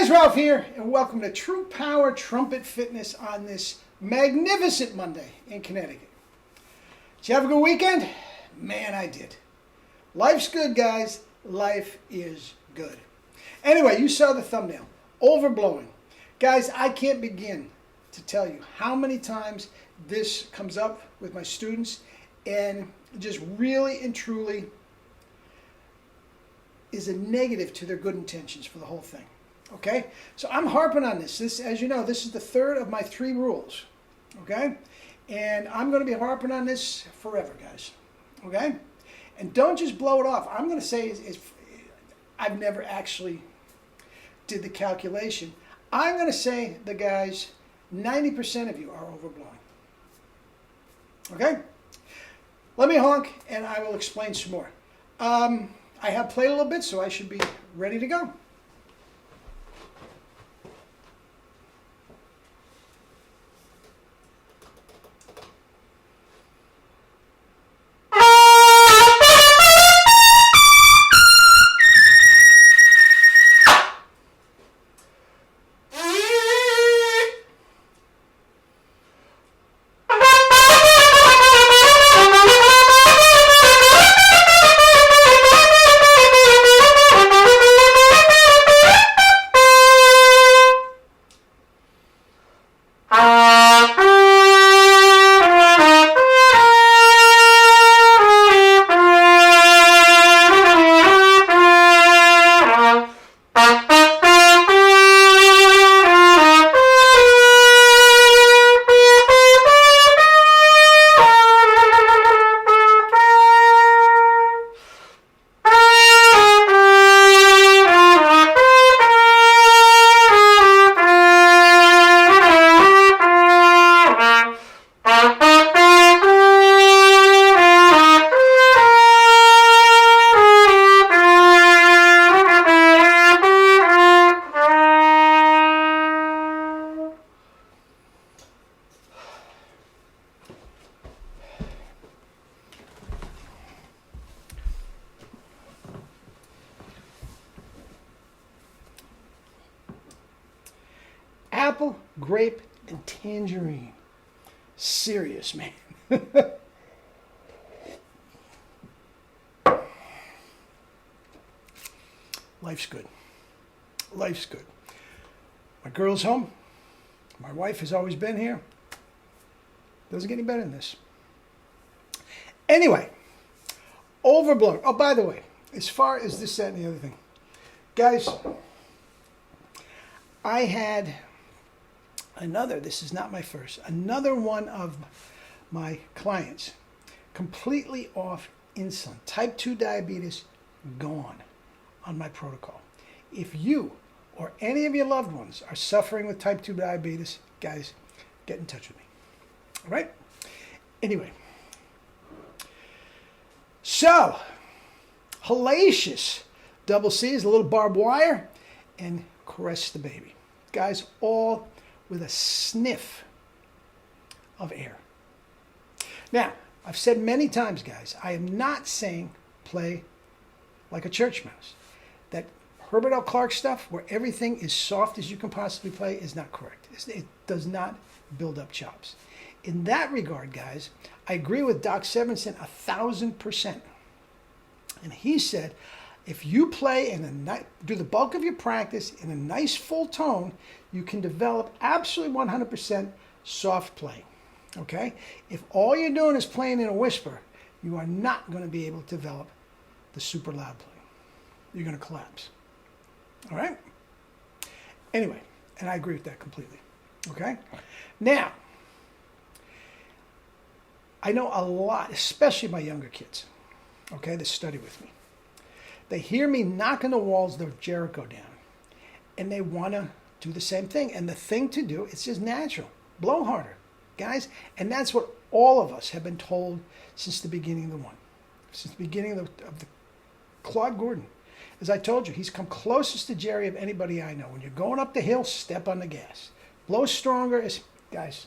guys, Ralph here, and welcome to True Power Trumpet Fitness on this magnificent Monday in Connecticut. Did you have a good weekend? Man, I did. Life's good, guys. Life is good. Anyway, you saw the thumbnail. Overblowing. Guys, I can't begin to tell you how many times this comes up with my students and just really and truly is a negative to their good intentions for the whole thing. Okay? So I'm harping on this. This, as you know, this is the third of my 3 rules. Okay? And I'm going to be harping on this forever, guys. Okay? And don't just blow it off. I'm going to say I've never actually did the calculation. I'm going to say the guys, 90% of you are overblowing. Okay? Let me honk and I will explain some more. I have played a little bit, so I should be ready to go. Apple, grape, and tangerine. Serious, man. Life's good. Life's good. My girl's home. My wife has always been here. Doesn't get any better than this. Anyway, overblown. Oh, by the way, as far as this, that, and the other thing. Guys, I had this is not my first, another one of my clients completely off insulin, type 2 diabetes, gone on my protocol. If you or any of your loved ones are suffering with type 2 diabetes, guys, get in touch with me. All right? Anyway, so hellacious double C's, a little barbed wire, and caress the baby. Guys, all with a sniff of air. Now, I've said many times, guys, I am not saying play like a church mouse. That Herbert L. Clark stuff, where everything is soft as you can possibly play, is not correct. It does not build up chops. In that regard, guys, I agree with Doc Severinsen 1,000%. And he said, if you play do the bulk of your practice in a nice full tone, you can develop absolutely 100% soft play. Okay? If all you're doing is playing in a whisper, you are not going to be able to develop the super loud play. You're going to collapse. All right? Anyway, and I agree with that completely. Okay? Now, I know a lot, especially my younger kids, okay, that study with me. They hear me knocking the walls of Jericho down, and they want to do the same thing. And the thing to do, it's just natural. Blow harder, guys. And that's what all of us have been told since the beginning of the one. Since the beginning of the Claude Gordon. As I told you, he's come closest to Jerry of anybody I know. When you're going up the hill, step on the gas. Blow stronger. Guys,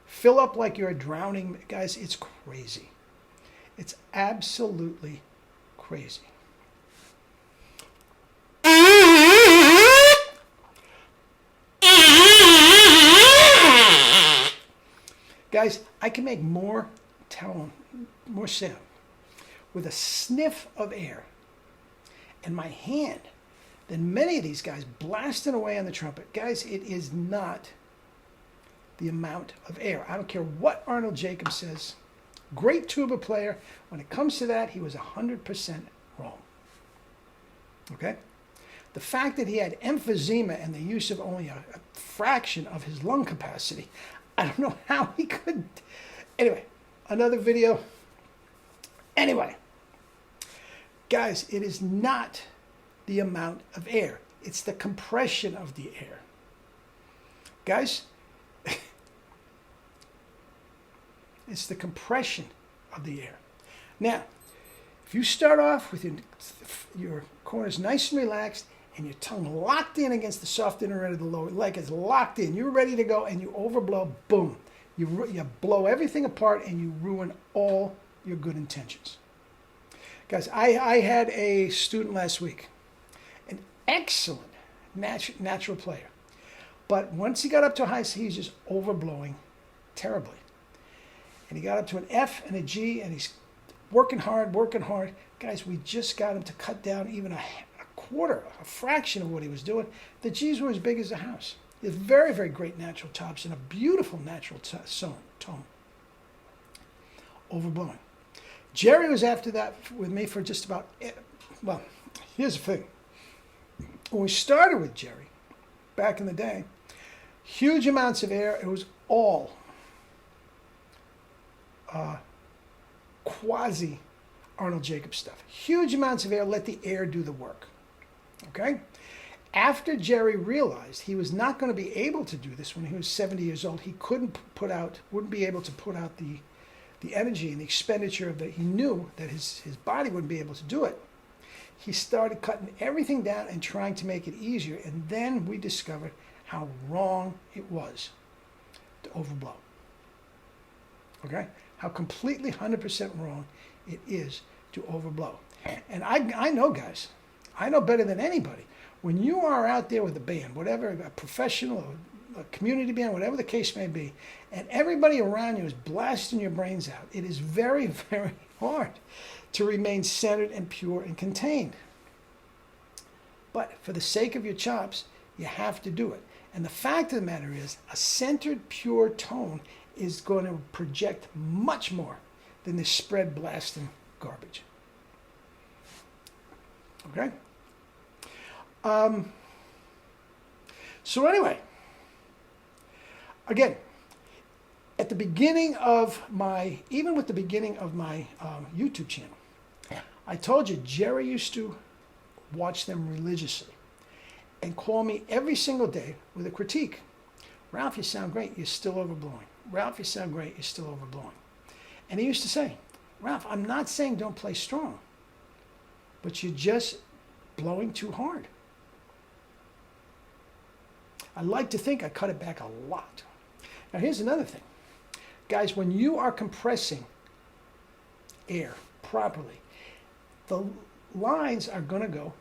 fill up like you're drowning. Guys, it's crazy. It's absolutely crazy. I can make more tone, more sound with a sniff of air in my hand than many of these guys blasting away on the trumpet. Guys, it is not the amount of air. I don't care what Arnold Jacobs says. Great tuba player. When it comes to that, he was 100% wrong. Okay? The fact that he had emphysema and the use of only a fraction of his lung capacity, I don't know how he could. Anyway, another video. Anyway, guys, it is not the amount of air. It's the compression of the air. Guys, it's the compression of the air. Now, if you start off with your corners nice and relaxed and your tongue locked in against the soft inner end of the lower leg is locked in, you're ready to go, and you overblow, boom. You blow everything apart and you ruin all your good intentions. Guys, I had a student last week, an excellent natural player. But once he got up to high C, he's just overblowing terribly. And he got up to an F and a G, and he's working hard. Guys, we just got him to cut down even a quarter, a fraction of what he was doing. The G's were as big as a house. He has very, very great natural tops and a beautiful natural tone. Overblowing. Jerry was after that with me for just about, well, here's the thing. When we started with Jerry, back in the day, huge amounts of air, it was all quasi Arnold Jacobs stuff. Huge amounts of air, let the air do the work. Okay? After Jerry realized he was not going to be able to do this when he was 70 years old, he wouldn't be able to put out the energy and the expenditure of he knew that his body wouldn't be able to do it. He started cutting everything down and trying to make it easier, and then we discovered how wrong it was to overblow. Okay? How completely 100% wrong it is to overblow. And I know, guys, I know better than anybody. When you are out there with a band, whatever, a professional, a community band, whatever the case may be, and everybody around you is blasting your brains out, it is very, very hard to remain centered and pure and contained. But for the sake of your chops, you have to do it. And the fact of the matter is, a centered, pure tone is going to project much more than this spread blasting garbage. Okay? So anyway, again, at the beginning of even with the beginning of my YouTube channel, I told you Jerry used to watch them religiously and call me every single day with a critique. Ralph, you sound great, you're still overblowing. Ralph, you sound great, you're still overblowing. And he used to say, Ralph, I'm not saying don't play strong, but you're just blowing too hard. I like to think I cut it back a lot. Now here's another thing. Guys, when you are compressing air properly, the lines are going to go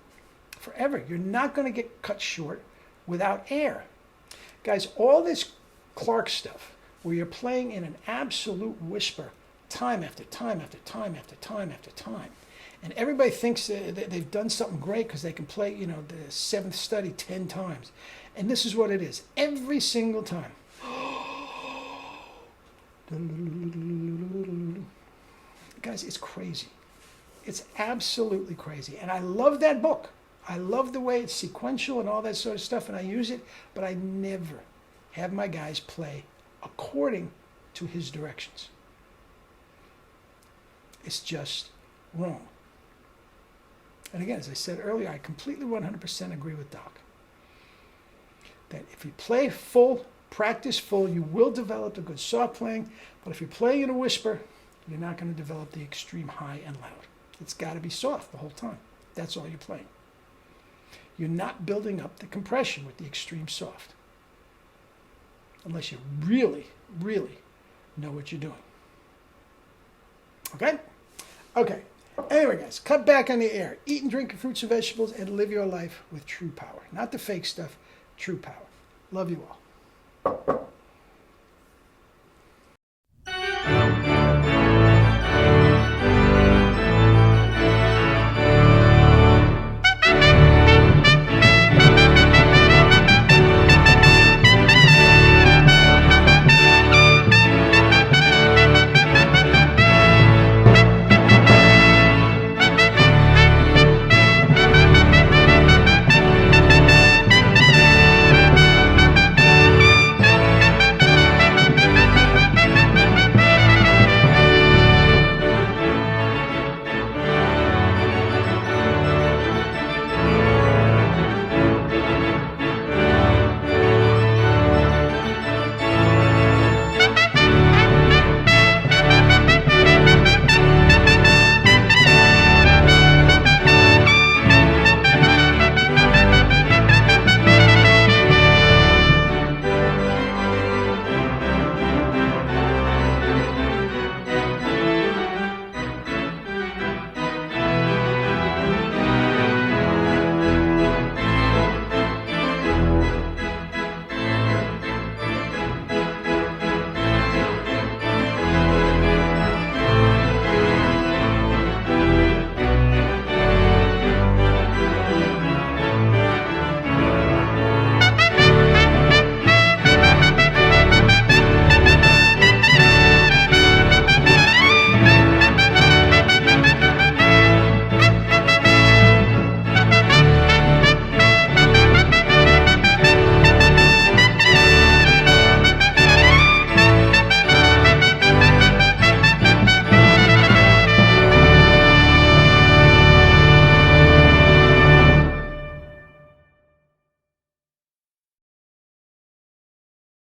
forever. You're not going to get cut short without air. Guys, all this Clark stuff, where you're playing in an absolute whisper, time after time after time after time after time, and everybody thinks that they've done something great because they can play, the seventh study 10 times. And this is what it is. Every single time. Guys, it's crazy. It's absolutely crazy. And I love that book. I love the way it's sequential and all that sort of stuff, and I use it, but I never have my guys play according to his directions. It's just wrong. And again, as I said earlier, I completely 100% agree with Doc. That if you play full, practice full, you will develop a good soft playing, but if you're playing in a whisper, you're not going to develop the extreme high and loud. It's got to be soft the whole time. That's all you're playing. You're not building up the compression with the extreme soft. Unless you really, really know what you're doing. Okay? Okay. Anyway, guys, cut back on the air. Eat and drink your fruits and vegetables and live your life with true power. Not the fake stuff, true power. Love you all.